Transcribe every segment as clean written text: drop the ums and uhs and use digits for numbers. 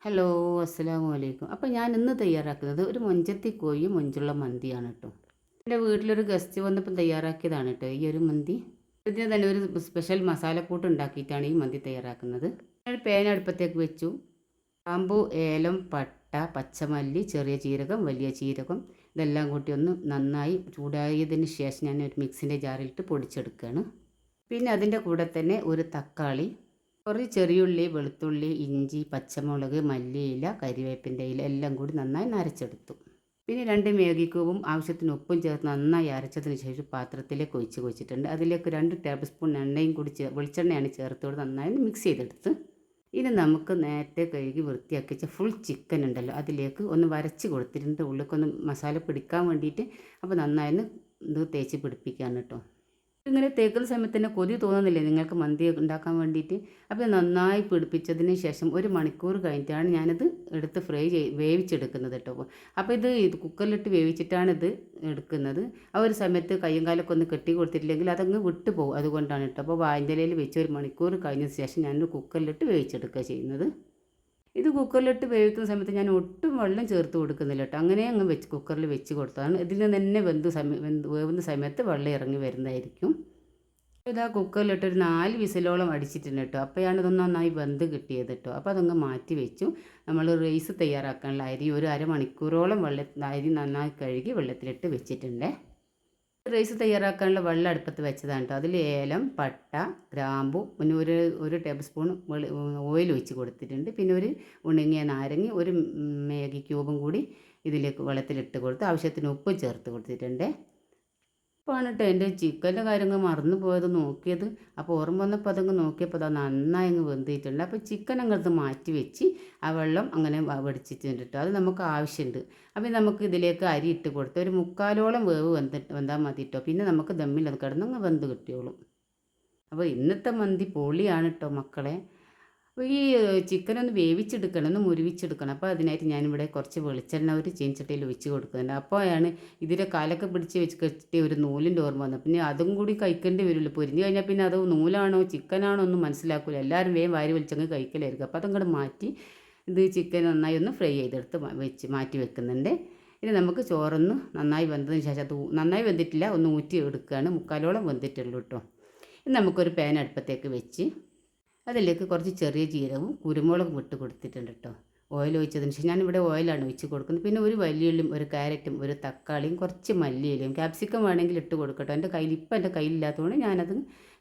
Hello, അസ്സലാമു അലൈക്കും. അപ്പോൾ ഞാൻ ഇന്ന് തയ്യാറാക്കുന്നത് ഒരു മൊഞ്ചത്തി കോഴി മൊഞ്ചുള്ള മന്തിയാണ് കേട്ടോ. എൻ്റെ വീട്ടിലൊരു ഗസ്റ്റ് വന്നപ്പോൾ തയ്യാറാക്കിയതാണ് കേട്ടോ ഈ ഒരു മന്തി. ഇതിന് തന്നെ ഒരു സ്പെഷ്യൽ മസാലക്കൂട്ട് ഉണ്ടാക്കിയിട്ടാണ് ഈ മന്തി തയ്യാറാക്കുന്നത്. ഒരു പാൻ അടുപ്പത്തേക്ക് വെച്ചു. ഗ്രാമ്പു, ഏലം, പട്ട, പച്ചമല്ലി, ചെറിയ ജീരകം, വലിയ ജീരകം ഇതെല്ലാം കൂട്ടി ഒന്ന് നന്നായി ചൂടായതിന് ശേഷം ഞാൻ ഒരു മിക്സിൻ്റെ ജാറിലിട്ട് പൊടിച്ചെടുക്കുകയാണ്. പിന്നെ അതിൻ്റെ കൂടെ തന്നെ ഒരു തക്കാളി, കുറച്ച് ചെറിയുള്ളി, വെളുത്തുള്ളി, ഇഞ്ചി, പച്ചമുളക്, മല്ലിയില, കരിവേപ്പിൻ്റെ ഇല എല്ലാം കൂടി നന്നായി നരച്ചെടുത്തു. പിന്നെ 2 മാഗി ക്യൂബും ആവശ്യത്തിന് ഉപ്പും ചേർത്ത് നന്നായി അരച്ചതിന് ശേഷം പാത്രത്തിലേക്ക് ഒഴിച്ച് വെച്ചിട്ടുണ്ട്. അതിലേക്ക് 2 ടേബിൾ സ്പൂൺ എണ്ണയും കൂടി വെളിച്ചെണ്ണയാണ് ചേർത്തോട് നന്നായി മിക്സ് ചെയ്തെടുത്ത്. ഇനി നമുക്ക് നേരത്തെ കഴുകി വൃത്തിയാക്കി വെച്ച ഫുൾ ചിക്കൻ ഉണ്ടല്ലോ അതിലേക്ക് ഒന്ന് വരച്ച് കൊടുത്തിട്ടുണ്ട്, ഉള്ളിലേക്കൊന്ന് മസാല പിടിക്കാൻ വേണ്ടിയിട്ട്. അപ്പോൾ നന്നായി ഇത് തേച്ച് പിടിപ്പിക്കുകയാണ് കേട്ടോ. ഇങ്ങനെ തേക്കുന്ന സമയത്ത് തന്നെ കൊതി തോന്നുന്നില്ലേ നിങ്ങൾക്ക് മന്തി ഉണ്ടാക്കാൻ വേണ്ടിയിട്ട്? അപ്പോൾ നന്നായി പിടിപ്പിച്ചതിന് ശേഷം 1 മണിക്കൂർ കഴിഞ്ഞിട്ടാണ് ഞാനിത് എടുത്ത് വേവിച്ചെടുക്കുന്നത് കേട്ടോ. അപ്പോൾ ഇത് കുക്കറിലിട്ട് വേവിച്ചിട്ടാണ് ഇത് എടുക്കുന്നത്. ആ ഒരു സമയത്ത് കയ്യും കാലൊക്കെ ഒന്ന് കെട്ടി കൊടുത്തിട്ടില്ലെങ്കിൽ അതങ്ങ് വിട്ടു പോകും, അതുകൊണ്ടാണ് കേട്ടോ. അപ്പോൾ വാഴയിലയിൽ വെച്ച് 1 മണിക്കൂർ കഴിഞ്ഞ ശേഷം ഞാൻ കുക്കറിലിട്ട് വേവിച്ചെടുക്കുക ചെയ്യുന്നത്. ഇത് കുക്കറിലിട്ട് വേവിക്കുന്ന സമയത്ത് ഞാൻ ഒട്ടും വെള്ളം ചേർത്ത് കൊടുക്കുന്നില്ല കേട്ടോ. അങ്ങനെ അങ്ങ് കുക്കറിൽ വെച്ച് കൊടുത്തതാണ്. ഇതിൽ നിന്ന് തന്നെ വേവുന്ന സമയത്ത് വെള്ളം ഇറങ്ങി വരുന്നതായിരിക്കും. ഇതാ കുക്കറിലിട്ട് ഒരു 4 വിസിലോളം അടിച്ചിട്ടുണ്ട് കേട്ടോ. അപ്പോഴാണ് ഇതൊന്ന് നന്നായി വെന്ത് കിട്ടിയത് കേട്ടോ. അപ്പോൾ അതങ്ങ് മാറ്റി വെച്ചു. നമ്മൾ റൈസ് തയ്യാറാക്കാനുള്ള അരി ഒരു അരമണിക്കൂറോളം അരി നന്നായി കഴുകി വെള്ളത്തിലിട്ട് വെച്ചിട്ടുണ്ട്. റൈസ് തയ്യാറാക്കാനുള്ള വെള്ളം അടുപ്പത്ത് വെച്ചതാണ് കേട്ടോ. അതിൽ ഏലം, പട്ട, ഗ്രാമ്പു, പിന്നെ ഒരു ടേബിൾ സ്പൂൺ ഓയിൽ ഒഴിച്ച് കൊടുത്തിട്ടുണ്ട്. പിന്നെ ഒരു ഉണങ്ങിയ നാരങ്ങ, ഒരു മാഗി ക്യൂബും കൂടി ഇതിലേക്ക് വെള്ളത്തിലിട്ട് കൊടുത്ത് ആവശ്യത്തിന് ഉപ്പ് ചേർത്ത് കൊടുത്തിട്ടുണ്ട്. അപ്പോൾ കേട്ടോ എൻ്റെ ചിക്കൻ്റെ കാര്യങ്ങൾ മറന്നു പോയത് നോക്കിയത്. അപ്പോൾ ഓർമ്മ വന്നപ്പോൾ അതങ്ങ് നോക്കിയപ്പോൾ അത് നന്നായി അങ്ങ് വെന്തിട്ടുണ്ട്. അപ്പോൾ ചിക്കൻ അങ്ങോട്ട് മാറ്റി വെച്ച് ആ വെള്ളം അങ്ങനെ വടിച്ചിട്ടുണ്ട് കേട്ടോ. അത് നമുക്ക് ആവശ്യമുണ്ട്. അപ്പോൾ നമുക്ക് ഇതിലേക്ക് അരി ഇട്ട് കൊടുത്ത് ഒരു 3/4 വേവ് വെന്താൽ മതി കേട്ടോ. പിന്നെ നമുക്ക് ദമ്മിൽ അത് കിടന്നങ്ങ് വെന്ത് കിട്ടിയോളും. അപ്പോൾ ഇന്നത്തെ മന്തി പൊളിയാണ് കേട്ടോ മക്കളെ. അപ്പോൾ ഈ ചിക്കനൊന്ന് വേവിച്ചെടുക്കണം, ഒന്ന് മുരിവിച്ചെടുക്കണം. അപ്പോൾ അതിനായിട്ട് ഞാനിവിടെ കുറച്ച് വെളിച്ചെണ്ണ ഒരു ചീനച്ചട്ടിയിൽ ഒഴിച്ച് കൊടുക്കുന്നുണ്ട്. അപ്പോഴാണ് ഇതിൻ്റെ കാലൊക്കെ പിടിച്ച് വെച്ച് കെട്ടിയ ഒരു നൂലിൻ്റെ ഓർമ്മ വന്നത്. പിന്നെ അതും കൂടി കഴിക്കേണ്ടി വരുമല്ലോ. പൊരിഞ്ഞ് കഴിഞ്ഞാൽ പിന്നെ അത് നൂലാണോ ചിക്കനാണോ ഒന്നും മനസ്സിലാക്കില്ല. എല്ലാവരും വേഗം വാരി വലിച്ചങ്ങ് കഴിക്കലായിരിക്കും. അപ്പോൾ അതങ്ങോട്ട് മാറ്റി ഇത് ചിക്കൻ നന്നായി ഒന്ന് ഫ്രൈ ചെയ്തെടുത്ത് മാറ്റി വെക്കുന്നുണ്ട്. ഇനി നമുക്ക് ചോറൊന്ന് നന്നായി വെന്തതിന് ശേഷം അത് നന്നായി വെന്തിട്ടില്ല, ഒന്ന് ഊറ്റി എടുക്കുകയാണ്. 3/4 വെന്തിട്ടുള്ളൂ കേട്ടോ. ഇനി നമുക്കൊരു പാൻ അടുപ്പത്തേക്ക് വെച്ച് അതിലേക്ക് കുറച്ച് ചെറിയ ജീരകവും കുരുമുളകും ഇട്ട് കൊടുത്തിട്ടുണ്ട് കേട്ടോ. ഓയിൽ ഒഴിച്ചതിന് ശേഷം ഞാനിവിടെ ഓയിലാണ് ഒഴിച്ച് കൊടുക്കുന്നത്. പിന്നെ ഒരു വലിയുള്ളിയും, ഒരു ക്യാരറ്റും, ഒരു തക്കാളിയും, കുറച്ച് മല്ലിയിലയും, ക്യാപ്സിക്കം വേണമെങ്കിൽ ഇട്ട് കൊടുക്കട്ടോ. എൻ്റെ കയ്യിലില്ലാത്തതുകൊണ്ട് ഞാനത്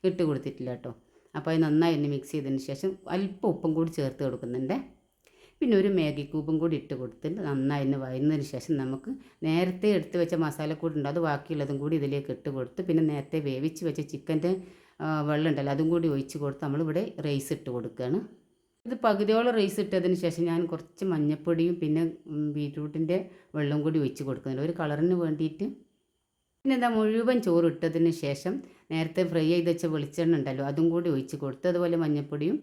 ഇട്ട് കൊടുത്തിട്ടില്ല കേട്ടോ. അപ്പോൾ അത് നന്നായി ഒന്ന് മിക്സ് ചെയ്തതിന് ശേഷം അല്പം ഉപ്പും കൂടി ചേർത്ത് കൊടുക്കുന്നുണ്ട്. പിന്നെ ഒരു മാഗി ക്യൂബും കൂടി ഇട്ട് കൊടുത്തിട്ട് നന്നായി ഒന്ന് വഴന്നതിന് ശേഷം നമുക്ക് നേരത്തെ എടുത്ത് വെച്ച മസാലക്കൂട്ടുണ്ട് അത് ബാക്കിയുള്ളതും കൂടി ഇതിലേക്ക് ഇട്ട് കൊടുത്ത് പിന്നെ നേരത്തെ വേവിച്ച് വെച്ച ചിക്കൻ്റെ വെള്ളം ഉണ്ടല്ലോ അതും കൂടി ഒഴിച്ച് കൊടുത്ത് നമ്മളിവിടെ റൈസ് ഇട്ട് കൊടുക്കുകയാണ്. ഇത് പകുതിയോളം റൈസ് ഇട്ടതിന് ശേഷം ഞാൻ കുറച്ച് മഞ്ഞൾപ്പൊടിയും പിന്നെ ബീറ്റ്റൂട്ടിൻ്റെ വെള്ളം കൂടി ഒഴിച്ച് കൊടുക്കുന്നുണ്ട് ഒരു കളറിന് വേണ്ടിയിട്ട്. പിന്നെ എന്താ മുഴുവൻ ചോറ് ഇട്ടതിന് ശേഷം നേരത്തെ ഫ്രൈ ചെയ്ത് വെച്ച വെളിച്ചെണ്ണ ഉണ്ടല്ലോ അതും കൂടി ഒഴിച്ച് കൊടുത്ത് അതുപോലെ മഞ്ഞൾപ്പൊടിയും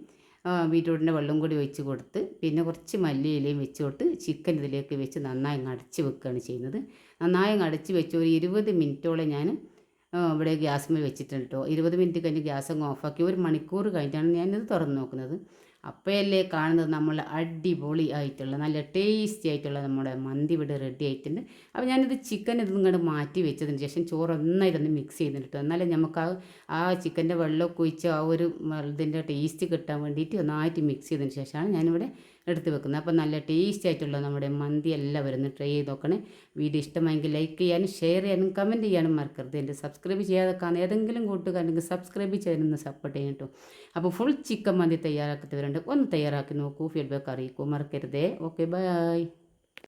ബീറ്റ്റൂട്ടിൻ്റെ വെള്ളം കൂടി ഒഴിച്ച് കൊടുത്ത് പിന്നെ കുറച്ച് മല്ലിയിലയും വെച്ച് കൊടുത്ത് ചിക്കൻ ഇതിലേക്ക് വെച്ച് നന്നായി അടച്ച് വെക്കുകയാണ് ചെയ്യുന്നത്. നന്നായി അടച്ച് വെച്ച് ഒരു 20 മിനിറ്റോളം ഞാൻ ഇവിടെ ഗ്യാസ്മേൽ വെച്ചിട്ടുണ്ട് കേട്ടോ. 20 മിനിറ്റ് കഴിഞ്ഞ് ഗ്യാസ് അങ്ങ് ഓഫാക്കി 1 മണിക്കൂർ കഴിഞ്ഞിട്ടാണ് ഞാനിത് തുറന്ന് നോക്കുന്നത്. അപ്പോഴല്ലേ കാണുന്നത് നമ്മൾ അടിപൊളി ആയിട്ടുള്ള നല്ല ടേസ്റ്റി ആയിട്ടുള്ള നമ്മുടെ മന്തി ഇവിടെ റെഡി ആയിട്ടുണ്ട്. അപ്പോൾ ഞാനിത് ചിക്കൻ ഇങ്ങോട്ട് മാറ്റി വെച്ചതിന് ശേഷം ചോറ് ഒന്നായിട്ടൊന്ന് മിക്സ് ചെയ്തിട്ട് എന്നാലേ നമുക്ക് ആ ചിക്കൻ്റെ വെള്ളമൊക്കെ ഒഴിച്ച് ആ ഒരു ഇതിൻ്റെ ടേസ്റ്റ് കിട്ടാൻ വേണ്ടിയിട്ട് ഒന്നായിട്ട് മിക്സ് ചെയ്തതിന് ശേഷമാണ് ഞാനിവിടെ എടുത്ത് വെക്കുന്നത്. അപ്പോൾ നല്ല ടേസ്റ്റി ആയിട്ടുള്ള നമ്മുടെ മന്തി എല്ലാവരും ഒന്ന് ട്രൈ ചെയ്ത് നോക്കണേ. വീഡിയോ ഇഷ്ടമായെങ്കിൽ ലൈക്ക് ചെയ്യാനും ഷെയർ ചെയ്യാനും കമൻറ്റ് ചെയ്യാനും മറക്കരുത്. എൻ്റെ സബ്സ്ക്രൈബ് ചെയ്യാതെ കാണുന്ന ഏതെങ്കിലും കൂട്ടുകാരുണ്ടെങ്കിൽ സബ്സ്ക്രൈബ് ചെയ്യാനൊന്ന് സപ്പോർട്ട് ചെയ്യണം കേട്ടോ. അപ്പോൾ ഫുൾ ചിക്കൻ മന്തി തയ്യാറാക്കിയവരുണ്ട്, ഒന്ന് തയ്യാറാക്കി നോക്കൂ, ഫീഡ്ബാക്ക് അറിയിക്കൂ, മറക്കരുതേ. Okay, by.